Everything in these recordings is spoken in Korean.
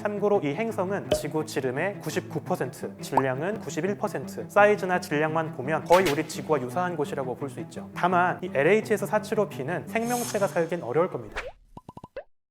참고로 이 행성은 지구 지름의 99%, 질량은 91%, 사이즈나 질량만 보면 거의 우리 지구와 유사한 곳이라고 볼 수 있죠. 다만 이 LHS-475b는 생명체가 살긴 어려울 겁니다.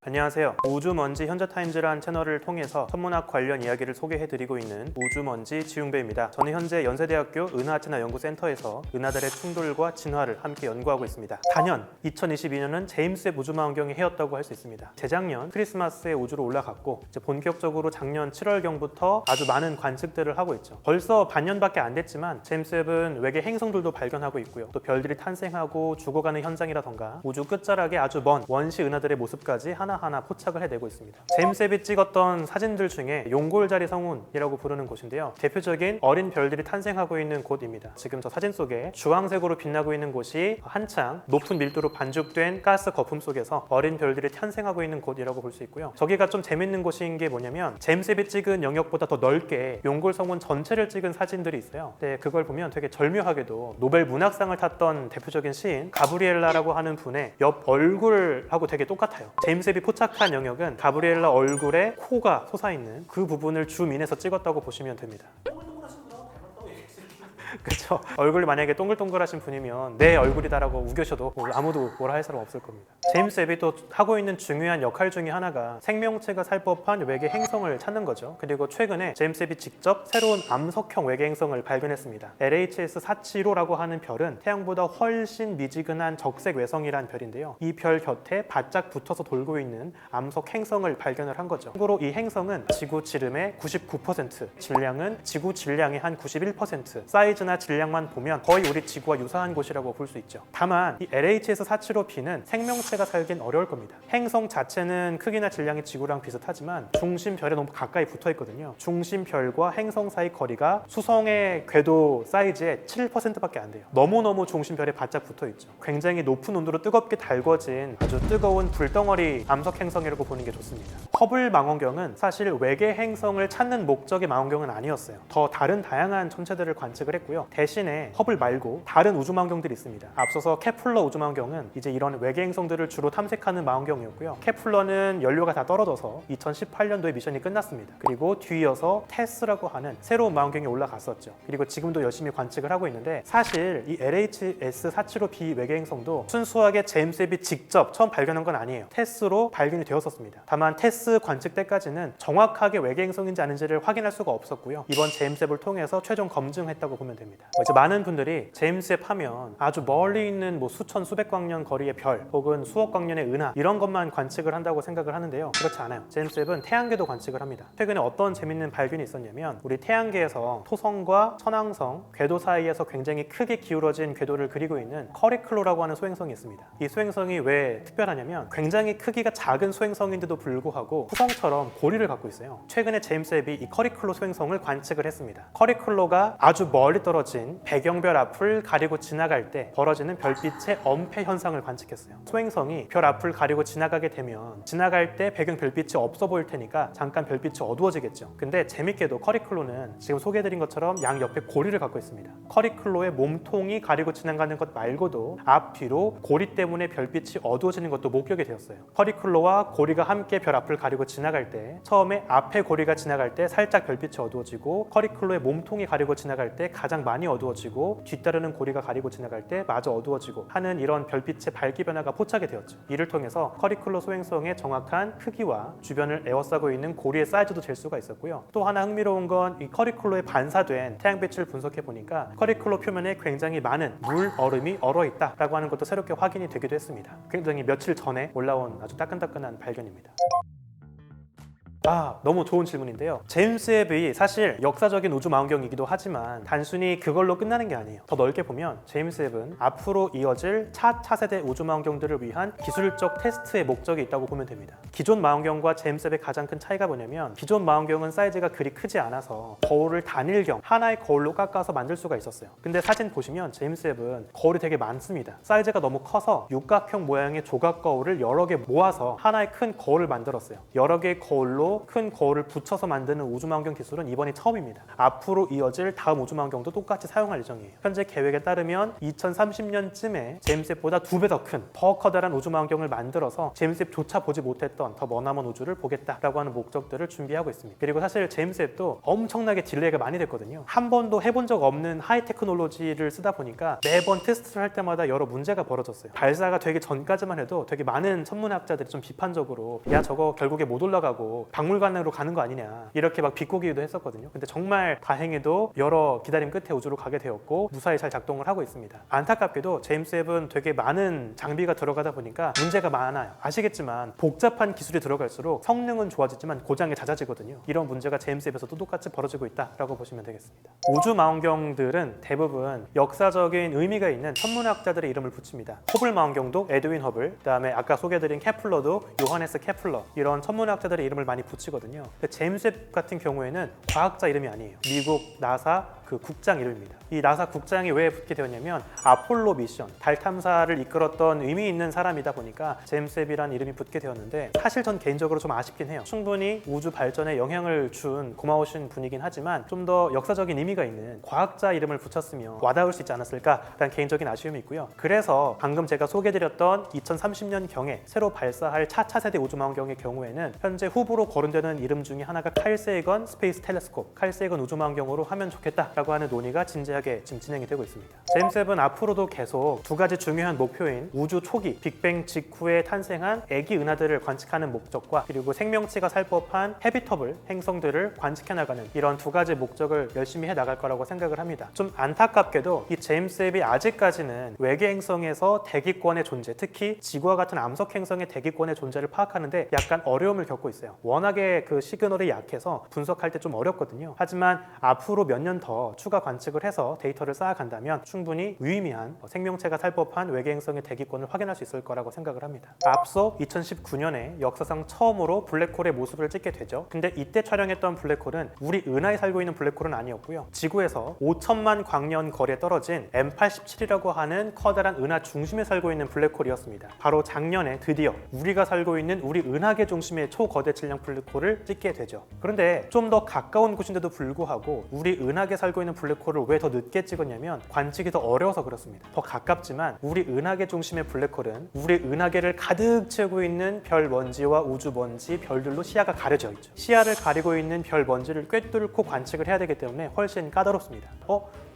안녕하세요. 우주먼지 현자타임즈라는 채널을 통해서 천문학 관련 이야기를 소개해드리고 있는 우주먼지 지웅배입니다. 저는 현재 연세대학교 은하하천화연구센터에서 은하들의 충돌과 진화를 함께 연구하고 있습니다. 단연 2022년은 제임스 웹 우주망원경의 해였다고 할 수 있습니다. 재작년 크리스마스에 우주로 올라갔고 이제 본격적으로 작년 7월경부터 아주 많은 관측들을 하고 있죠. 벌써 반년밖에 안 됐지만 제임스 웹은 외계 행성들도 발견하고 있고요. 또 별들이 탄생하고 죽어가는 현상이라던가 우주 끝자락에 아주 먼 원시 은하들의 모습까지 하나하나 포착을 해내고 있습니다. 제임스 웹이 찍었던 사진들 중에 용골자리 성운이라고 부르는 곳인데요. 대표적인 어린 별들이 탄생하고 있는 곳입니다. 지금 저 사진 속에 주황색으로 빛나고 있는 곳이 한창 높은 밀도로 반죽된 가스 거품 속에서 어린 별들이 탄생하고 있는 곳이라고 볼 수 있고요. 저기가 좀 재밌는 곳인 게 뭐냐면 제임스 웹이 찍은 영역보다 더 넓게 용골 성운 전체를 찍은 사진들이 있어요. 근데 그걸 보면 되게 절묘하게도 노벨 문학상을 탔던 대표적인 시인 가브리엘라라고 하는 분의 옆 얼굴하고 되게 똑같아요. 제임스 웹이 포착한 영역은 가브리엘라 얼굴에 코가 솟아있는 그 부분을 줌인해서 찍었다고 보시면 됩니다. 그렇죠. 얼굴이 만약에 동글동글하신 분이면 내 얼굴이다라고 우겨셔도 아무도 뭐라 할 사람 없을 겁니다. 제임스 웹이 또 하고 있는 중요한 역할 중에 하나가 생명체가 살 법한 외계 행성을 찾는 거죠. 그리고 최근에 제임스 웹이 직접 새로운 암석형 외계 행성을 발견했습니다. LHS-475라고 하는 별은 태양보다 훨씬 미지근한 적색 외성이란 별인데요. 이 별 곁에 바짝 붙어서 돌고 있는 암석 행성을 발견을 한 거죠. 참고로 이 행성은 지구 지름의 99%, 질량은 지구 질량의 한 91%, 사이즈나 질량만 보면 거의 우리 지구와 유사한 곳이라고 볼 수 있죠. 다만 이 LHS-475b는 생명체가 살긴 어려울 겁니다. 행성 자체는 크기나 질량이 지구랑 비슷하지만 중심별에 너무 가까이 붙어 있거든요. 중심별과 행성 사이 거리가 수성의 궤도 사이즈의 7%밖에 안 돼요. 너무너무 중심별에 바짝 붙어 있죠. 굉장히 높은 온도로 뜨겁게 달궈진 아주 뜨거운 불덩어리 암석 행성이라고 보는 게 좋습니다. 허블 망원경은 사실 외계 행성을 찾는 목적의 망원경은 아니었어요. 더 다른 다양한 천체들을 관측을 했고요. 대신에 허블 말고 다른 우주망원경들이 있습니다. 앞서서 케플러 우주망원경은 이제 이런 외계 행성들을 주로 탐색하는 망원경이었고요. 케플러는 연료가 다 떨어져서 2018년도에 미션이 끝났습니다. 그리고 뒤이어서 테스라고 하는 새로운 망원경이 올라갔었죠. 그리고 지금도 열심히 관측을 하고 있는데 사실 이 LHS-475b 외계 행성도 순수하게 제임스 웹이 직접 처음 발견한 건 아니에요. 테스로 발견이 되었었습니다. 다만 테스 관측 때까지는 정확하게 외계 행성인지 아닌지를 확인할 수가 없었고요. 이번 제임스 웹을 통해서 최종 검증했다고 보면 됩니다. 이제 많은 분들이 제임스 웹 하면 아주 멀리 있는 수천 수백 광년 거리의 별 혹은 수억 광년의 은하 이런 것만 관측을 한다고 생각을 하는데요. 그렇지 않아요. 제임스 웹은 태양계도 관측을 합니다. 최근에 어떤 재밌는 발견이 있었냐면 우리 태양계에서 토성과 천왕성 궤도 사이에서 굉장히 크게 기울어진 궤도를 그리고 있는 커리클로라고 하는 소행성이 있습니다. 이 소행성이 왜 특별하냐면 굉장히 크기가 작은 소행성인데도 불구하고 토성처럼 고리를 갖고 있어요. 최근에 제임스 웹이 이 커리클로 소행성을 관측을 했습니다. 커리클로가 아주 멀리 떨어진 배경별 앞을 가리고 지나갈 때 벌어지는 별빛의 엄폐 현상을 관측했어요. 소행성이 별 앞을 가리고 지나가게 되면 지나갈 때 배경 별빛이 없어 보일 테니까 잠깐 별빛이 어두워지겠죠. 근데 재밌게도 커리클로는 지금 소개해드린 것처럼 양 옆에 고리를 갖고 있습니다. 커리클로의 몸통이 가리고 지나가는 것 말고도 앞, 뒤로 고리 때문에 별빛이 어두워지는 것도 목격이 되었어요. 커리클로와 고리가 함께 별 앞을 가리고 지나갈 때 처음에 앞에 고리가 지나갈 때 살짝 별빛이 어두워지고 커리클로의 몸통이 가리고 지나갈 때 가장 많이 어두워지고 뒤따르는 고리가 가리고 지나갈 때 마저 어두워지고 하는 이런 별빛의 밝기 변화가 포착이 되었죠. 이를 통해서 커리클로 소행성의 정확한 크기와 주변을 에워싸고 있는 고리의 사이즈도 잴 수가 있었고요. 또 하나 흥미로운 건 이 커리클로에 반사된 태양빛을 분석해 보니까 커리클로 표면에 굉장히 많은 물, 얼음이 얼어있다라고 하는 것도 새롭게 확인이 되기도 했습니다. 굉장히 며칠 전에 올라온 아주 따끈따끈한 발견입니다. 너무 좋은 질문인데요. 제임스 웹이 사실 역사적인 우주 망원경이기도 하지만 단순히 그걸로 끝나는 게 아니에요. 더 넓게 보면 제임스 웹은 앞으로 이어질 차세대 우주 망원경들을 위한 기술적 테스트의 목적이 있다고 보면 됩니다. 기존 망원경과 제임스 웹의 가장 큰 차이가 뭐냐면 기존 망원경은 사이즈가 그리 크지 않아서 거울을 단일경 하나의 거울로 깎아서 만들 수가 있었어요. 근데 사진 보시면 제임스 웹은 거울이 되게 많습니다. 사이즈가 너무 커서 육각형 모양의 조각 거울을 여러 개 모아서 하나의 큰 거울을 만들었어요. 여러 개의 거울로 하나로 큰 거울을 붙여서 만드는 우주망원경 기술은 이번이 처음입니다. 앞으로 이어질 다음 우주망원경도 똑같이 사용할 예정이에요. 현재 계획에 따르면 2030년쯤에 제임스 웹보다 2배 더 큰, 더 커다란 우주망원경을 만들어서 제임스 웹조차 보지 못했던 더 머나먼 우주를 보겠다라고 하는 목적들을 준비하고 있습니다. 그리고 사실 제임스 웹도 엄청나게 딜레이가 많이 됐거든요. 한 번도 해본 적 없는 하이 테크놀로지를 쓰다 보니까 매번 테스트를 할 때마다 여러 문제가 벌어졌어요. 발사가 되기 전까지만 해도 되게 많은 천문학자들이 좀 비판적으로 야 저거 결국에 못 올라가고 박물관으로 가는 거 아니냐 이렇게 막 비꼬기도 했었거든요. 근데 정말 다행히도 여러 기다림 끝에 우주로 가게 되었고 무사히 잘 작동을 하고 있습니다. 안타깝게도 제임스 웹은 되게 많은 장비가 들어가다 보니까 문제가 많아요. 아시겠지만 복잡한 기술이 들어갈수록 성능은 좋아지지만 고장이 잦아지거든요. 이런 문제가 제임스 웹에서도 똑같이 벌어지고 있다라고 보시면 되겠습니다. 우주 망원경들은 대부분 역사적인 의미가 있는 천문학자들의 이름을 붙입니다. 허블 망원경도 에드윈 허블, 그다음에 아까 소개해드린 케플러도 요하네스 케플러, 이런 천문학자들의 이름을 많이 붙이거든요. 근데 제임스 웹 같은 경우에는 과학자 이름이 아니에요. 미국 나사 그 국장 이름입니다. 이 나사 국장이 왜 붙게 되었냐면 아폴로 미션, 달 탐사를 이끌었던 의미 있는 사람이다 보니까 제임스 웹이라는 이름이 붙게 되었는데 사실 전 개인적으로 좀 아쉽긴 해요. 충분히 우주 발전에 영향을 준 고마우신 분이긴 하지만 좀 더 역사적인 의미가 있는 과학자 이름을 붙였으면 와닿을 수 있지 않았을까라는 개인적인 아쉬움이 있고요. 그래서 방금 제가 소개드렸던 2030년경에 새로 발사할 차차세대 우주망원경의 경우에는 현재 후보로 거론되는 이름 중에 하나가 칼 세이건 스페이스 텔레스콥, 칼 세이건 우주망원경으로 하면 좋겠다라고 하는 논의가 진지하게 지금 진행이 되고 있습니다. 제임스 웹은 앞으로도 계속 두 가지 중요한 목표인 우주 초기, 빅뱅 직후에 탄생한 애기 은하들을 관측하는 목적과 그리고 생명체가 살 법한 헤비터블 행성들을 관측해 나가는 이런 두 가지 목적을 열심히 해 나갈 거라고 생각을 합니다. 좀 안타깝게도 이 제임스 웹이 아직까지는 외계 행성에서 대기권의 존재, 특히 지구와 같은 암석 행성의 대기권의 존재를 파악하는데 약간 어려움을 겪고 있어요. 워낙에 그 시그널이 약해서 분석할 때 좀 어렵거든요. 하지만 앞으로 몇 년 더 추가 관측을 해서 데이터를 쌓아간다면 충분히 유의미한 생명체가 살 법한 외계 행성의 대기권을 확인할 수 있을 거라고 생각을 합니다. 앞서 2019년에 역사상 처음으로 블랙홀의 모습을 찍게 되죠. 근데 이때 촬영했던 블랙홀은 우리 은하에 살고 있는 블랙홀은 아니었고요. 지구에서 5천만 광년 거리에 떨어진 M87이라고 하는 커다란 은하 중심에 살고 있는 블랙홀이었습니다. 바로 작년에 드디어 우리가 살고 있는 우리 은하계 중심의 초거대 질량 블랙홀을 찍게 되죠. 그런데 좀 더 가까운 곳인데도 불구하고 우리 은하계 살고 있는 블랙홀을 왜 더 늦게 찍었냐면 관측이 더 어려워서 그렇습니다. 더 가깝지만 우리 은하계 중심의 블랙홀은 우리 은하계를 가득 채우고 있는 별 먼지와 우주 먼지, 별들로 시야가 가려져 있죠. 시야를 가리고 있는 별 먼지를 꿰뚫고 관측을 해야 되기 때문에 훨씬 까다롭습니다.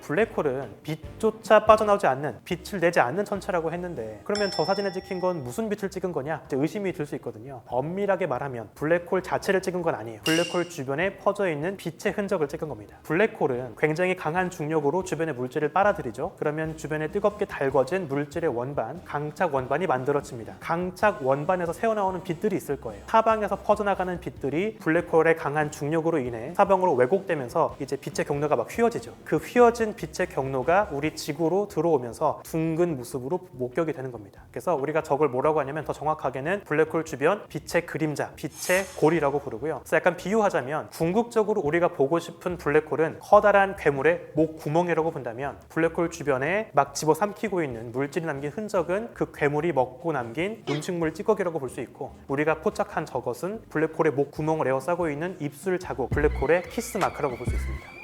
블랙홀은 빛조차 빠져나오지 않는, 빛을 내지 않는 천체라고 했는데 그러면 저 사진에 찍힌 건 무슨 빛을 찍은 거냐? 이제 의심이 들 수 있거든요. 엄밀하게 말하면 블랙홀 자체를 찍은 건 아니에요. 블랙홀 주변에 퍼져 있는 빛의 흔적을 찍은 겁니다. 블랙홀은 굉장히 강한 중력으로 주변의 물질을 빨아들이죠. 그러면 주변에 뜨겁게 달궈진 물질의 원반, 강착 원반이 만들어집니다. 강착 원반에서 새어나오는 빛들이 있을 거예요. 사방에서 퍼져나가는 빛들이 블랙홀의 강한 중력으로 인해 사방으로 왜곡되면서 이제 빛의 경로가 막 휘어지죠. 그 휘어진 빛의 경로가 우리 지구로 들어오면서 둥근 모습으로 목격이 되는 겁니다. 그래서 우리가 저걸 뭐라고 하냐면 더 정확하게는 블랙홀 주변 빛의 그림자, 빛의 골이라고 부르고요. 그래서 약간 비유하자면 궁극적으로 우리가 보고 싶은 블랙홀은 커다란 괴물의 목 구멍이라고 본다면 블랙홀 주변에 막 집어삼키고 있는 물질이 남긴 흔적은 그 괴물이 먹고 남긴 음식물 찌꺼기라고 볼 수 있고 우리가 포착한 저것은 블랙홀의 목 구멍을 에워싸고 있는 입술 자국, 블랙홀의 키스 마크라고 볼 수 있습니다.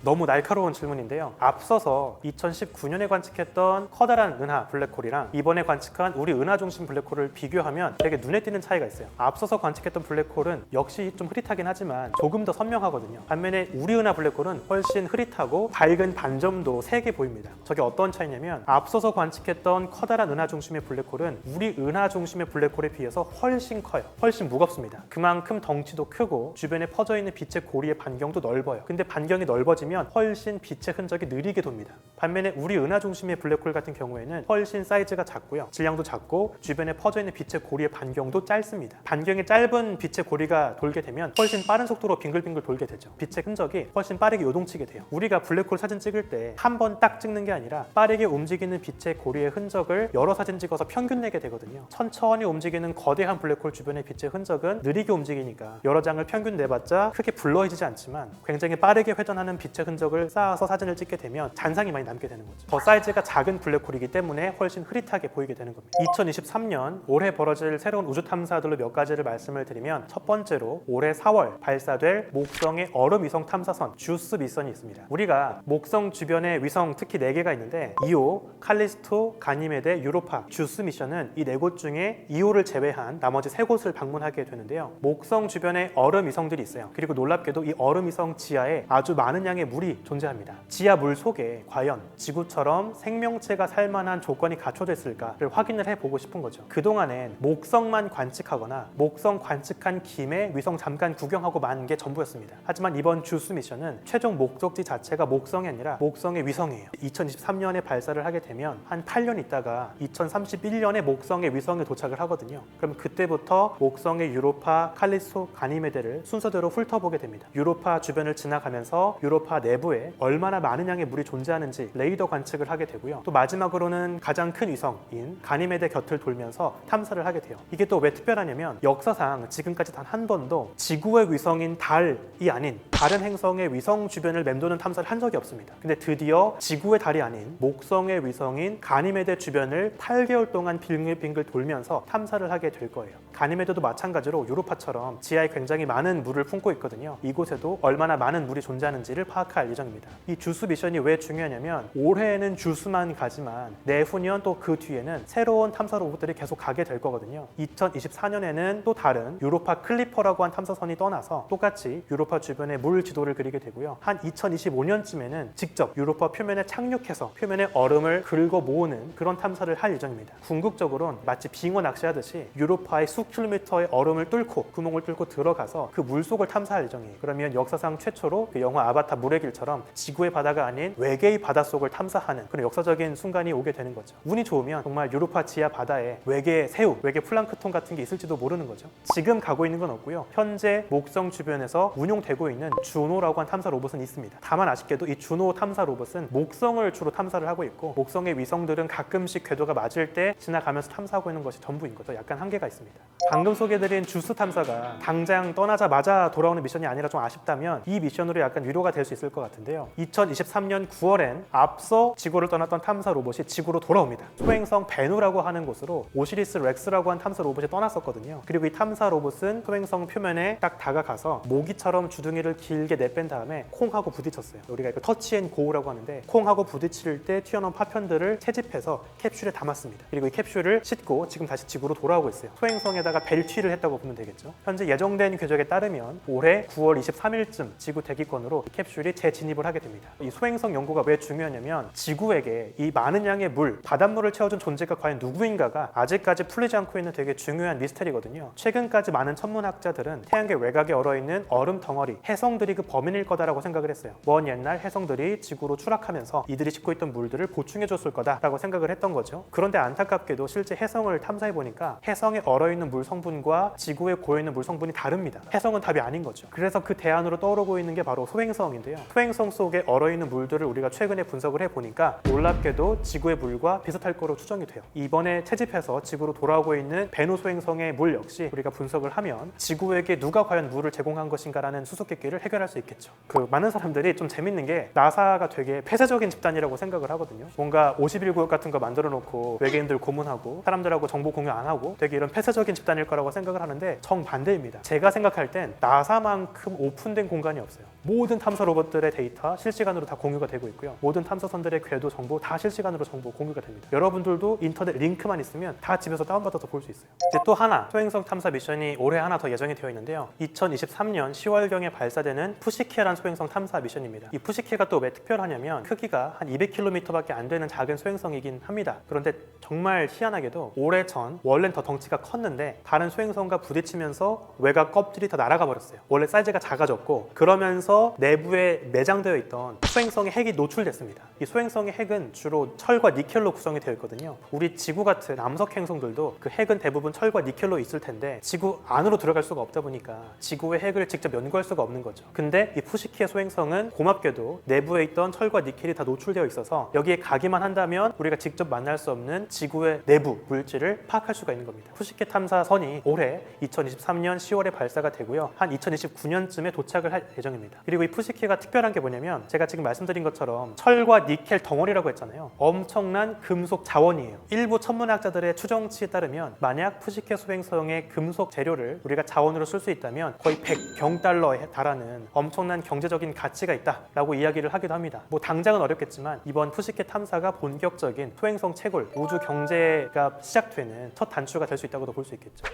너무 날카로운 질문인데요. 앞서서 2019년에 관측했던 커다란 은하 블랙홀이랑 이번에 관측한 우리 은하 중심 블랙홀을 비교하면 되게 눈에 띄는 차이가 있어요. 앞서서 관측했던 블랙홀은 역시 좀 흐릿하긴 하지만 조금 더 선명하거든요. 반면에 우리 은하 블랙홀은 훨씬 흐릿하고 밝은 반점도 3개 보입니다. 저게 어떤 차이냐면 앞서서 관측했던 커다란 은하 중심의 블랙홀은 우리 은하 중심의 블랙홀에 비해서 훨씬 커요. 훨씬 무겁습니다. 그만큼 덩치도 크고 주변에 퍼져 있는 빛의 고리의 반경도 넓어요. 근데 반경이 넓어지면 훨씬 빛의 흔적이 느리게 돕니다. 반면에 우리 은하 중심의 블랙홀 같은 경우에는 훨씬 사이즈가 작고요. 질량도 작고 주변에 퍼져 있는 빛의 고리의 반경도 짧습니다. 반경이 짧은 빛의 고리가 돌게 되면 훨씬 빠른 속도로 빙글빙글 돌게 되죠. 빛의 흔적이 훨씬 빠르게 요동치게 돼요. 우리가 블랙홀 사진 찍을 때 한 번 딱 찍는 게 아니라 빠르게 움직이는 빛의 고리의 흔적을 여러 사진 찍어서 평균 내게 되거든요. 천천히 움직이는 거대한 블랙홀 주변의 빛의 흔적은 느리게 움직이니까 여러 장을 평균 내봤자 크게 불러지지 않지만 굉장히 빠르게 회전하는 빛의 흔적을 쌓아서 사진을 찍게 되면 잔상이 많이 남게 되는 거죠. 더 사이즈가 작은 블랙홀이기 때문에 훨씬 흐릿하게 보이게 되는 겁니다. 2023년 올해 벌어질 새로운 우주 탐사들로 몇 가지를 말씀을 드리면, 첫 번째로 올해 4월 발사될 목성의 얼음 위성 탐사선 주스 미션이 있습니다. 우리가 목성 주변에 위성 특히 4개가 있는데 이오, 칼리스토, 가니메데, 유로파, 주스 미션은 이 4곳 중에 이오를 제외한 나머지 3곳을 방문하게 되는데요. 목성 주변에 얼음 위성들이 있어요. 그리고 놀랍게도 이 얼음 위성 지하에 아주 많은 양의 물이 존재합니다. 지하 물 속에 과연 지구처럼 생명체가 살만한 조건이 갖춰졌을까를 확인을 해보고 싶은 거죠. 그동안엔 목성만 관측하거나 목성 관측한 김에 위성 잠깐 구경하고 마는 게 전부였습니다. 하지만 이번 주스 미션은 최종 목적지 자체가 목성이 아니라 목성의 위성이에요. 2023년에 발사를 하게 되면 한 8년 있다가 2031년에 목성의 위성에 도착을 하거든요. 그럼 그때부터 목성의 유로파, 칼리스토, 가니메데를 순서대로 훑어보게 됩니다. 유로파 주변을 지나가면서 유로파 내부에 얼마나 많은 양의 물이 존재하는지 레이더 관측을 하게 되고요. 또 마지막으로는 가장 큰 위성인 가니메데 곁을 돌면서 탐사를 하게 돼요. 이게 또 왜 특별하냐면 역사상 지금까지 단 한 번도 지구의 위성인 달이 아닌 다른 행성의 위성 주변을 맴도는 탐사를 한 적이 없습니다. 근데 드디어 지구의 달이 아닌 목성의 위성인 가니메데 주변을 8개월 동안 빙글빙글 돌면서 탐사를 하게 될 거예요. 가니메데도 마찬가지로 유로파처럼 지하에 굉장히 많은 물을 품고 있거든요. 이곳에도 얼마나 많은 물이 존재하는지를 파악할 예정입니다. 이 주스 미션이 왜 중요하냐면 올해에는 주스만 가지만 내후년 또 그 뒤에는 새로운 탐사 로봇들이 계속 가게 될 거거든요. 2024년에는 또 다른 유로파 클리퍼라고 한 탐사선이 떠나서 똑같이 유로파 주변의 물 지도를 그리게 되고요. 한 2025년쯤에는 직접 유로파 표면에 착륙해서 표면의 얼음을 긁어 모으는 그런 탐사를 할 예정입니다. 궁극적으로는 마치 빙어 낚시하듯이 유로파의 수킬로미터의 얼음을 뚫고 구멍을 뚫고 들어가서 그 물속을 탐사할 예정이에요. 그러면 역사상 최초로 그 영화 아바타 물의 길처럼 지구의 바다가 아닌 외계의 바닷속을 탐사하는 그런 역사적인 순간이 오게 되는 거죠. 운이 좋으면 정말 유로파 지하 바다에 외계 새우, 외계 플랑크톤 같은 게 있을지도 모르는 거죠. 지금 가고 있는 건 없고요. 현재 목성 주변에서 운용되고 있는 주노라고 한 탐사 로봇은 있습니다. 다만 아쉽게도 이 주노 탐사 로봇은 목성을 주로 탐사를 하고 있고 목성의 위성들은 가끔씩 궤도가 맞을 때 지나가면서 탐사하고 있는 것이 전부인 거죠. 약간 한계가 있습니다. 방금 소개해드린 주스 탐사가 당장 떠나자마자 돌아오는 미션이 아니라 좀 아쉽다면 이 미션으로 약간 위로가 될 수 있을 것 같은데요. 2023년 9월엔 앞서 지구를 떠났던 탐사 로봇이 지구로 돌아옵니다. 소행성 베누라고 하는 곳으로 오시리스 렉스라고 한 탐사 로봇이 떠났었거든요. 그리고 이 탐사 로봇은 소행성 표면에 딱 다가가서 모기처럼 주둥이를 길게 내뺀 다음에 콩하고 부딪혔어요. 우리가 이거 터치 앤 고라고 하는데 콩하고 부딪힐 때 튀어나온 파편들을 채집해서 캡슐에 담았습니다. 그리고 이 캡슐을 싣고 지금 다시 지구로 돌아오고 있어요. 소행성에다가 벨취를 했다고 보면 되겠죠. 현재 예정된 궤적에 따르면 올해 9월 23일쯤 지구 대기권으로 이 캡슐이 재진입을 하게 됩니다. 이 소행성 연구가 왜 중요하냐면 지구에게 이 많은 양의 물, 바닷물을 채워준 존재가 과연 누구인가가 아직까지 풀리지 않고 있는 되게 중요한 미스터리거든요. 최근까지 많은 천문학자들은 태양계 외곽에 얼어있는 얼음 덩어리, 해성들이 그 범인일 거다라고 생각을 했어요. 먼 옛날 해성들이 지구로 추락하면서 이들이 싣고 있던 물들을 보충해줬을 거다라고 생각을 했던 거죠. 그런데 안타깝게도 실제 해성을 탐사해보니까 해성에 얼어있는 물 성분과 지구에 고여있는 물 성분이 다릅니다. 해성은 답이 아닌 거죠. 그래서 그 대안으로 떠오르고 있는 게 바로 소행성인데요. 소행성 속에 얼어있는 물들을 우리가 최근에 분석을 해보니까 놀랍게도 지구의 물과 비슷할 거로 추정이 돼요. 이번에 채집해서 지구로 돌아오고 있는 베누 소행성의 물 역시 우리가 분석을 하면 지구에게 누가 과연 물을 제공한 것인가라는 수수께끼를 해결할 수 있겠죠. 그 많은 사람들이 좀 재밌는 게 나사가 되게 폐쇄적인 집단이라고 생각을 하거든요. 뭔가 51구역 같은 거 만들어 놓고 외계인들 고문하고 사람들하고 정보 공유 안 하고 되게 이런 폐쇄적인 집단일 거라고 생각을 하는데 정반대입니다. 제가 생각할 땐 나사만큼 오픈된 공간이 없어요. 모든 탐사 로봇들의 데이터 실시간으로 다 공유가 되고 있고요. 모든 탐사선들의 궤도 정보 다 실시간으로 정보 공유가 됩니다. 여러분들도 인터넷 링크만 있으면 다 집에서 다운받아서 볼 수 있어요. 이제 또 하나 소행성 탐사 미션이 올해 하나 더 예정이 되어 있는데요. 2023년 10월경에 발사되는 푸시케라는 소행성 탐사 미션입니다. 이 푸시케가 또 왜 특별하냐면 크기가 한 200km밖에 안 되는 작은 소행성이긴 합니다. 그런데 정말 희한하게도 올해 전 원래는 더 덩치가 컸는데 다른 소행성과 부딪히면서 외곽 껍질이 다 날아가 버렸어요. 원래 사이즈가 작아졌고 그러면서 내부에 매장되어 있던 소행성의 핵이 노출됐습니다. 이 소행성의 핵은 주로 철과 니켈로 구성이 되어 있거든요. 우리 지구 같은 암석 행성들도 그 핵은 대부분 철과 니켈로 있을 텐데 지구 안으로 들어갈 수가 없다 보니까 지구의 핵을 직접 연구할 수가 없는 거죠. 근데 이 푸시키의 소행성은 고맙게도 내부에 있던 철과 니켈이 다 노출되어 있어서 여기에 가기만 한다면 우리가 직접 만날 수 없는 지구의 내부 물질을 파악할 수가 있는 겁니다. 푸시키 탐사 탐사선이 올해 2023년 10월에 발사가 되고요. 한 2029년쯤에 도착을 할 예정입니다. 그리고 이 푸시키가 특별한 게 뭐냐면 제가 지금 말씀드린 것처럼 철과 니켈 덩어리라고 했잖아요. 엄청난 금속 자원이에요. 일부 천문학자들의 추정치에 따르면 만약 푸시키 소행성의 금속 재료를 우리가 자원으로 쓸 수 있다면 거의 100경 달러에 달하는 엄청난 경제적인 가치가 있다라고 이야기를 하기도 합니다. 뭐 당장은 어렵겠지만 이번 푸시키 탐사가 본격적인 소행성 채굴, 우주 경제가 시작되는 첫 단추가 될 수 있다고도 볼 수 있겠죠.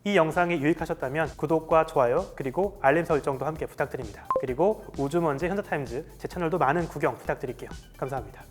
이 영상이 유익하셨다면 구독과 좋아요 그리고 알림 설정도 함께 부탁드립니다. 그리고 우주먼지 현대타임즈 제 채널도 많은 구경 부탁드릴게요. 감사합니다.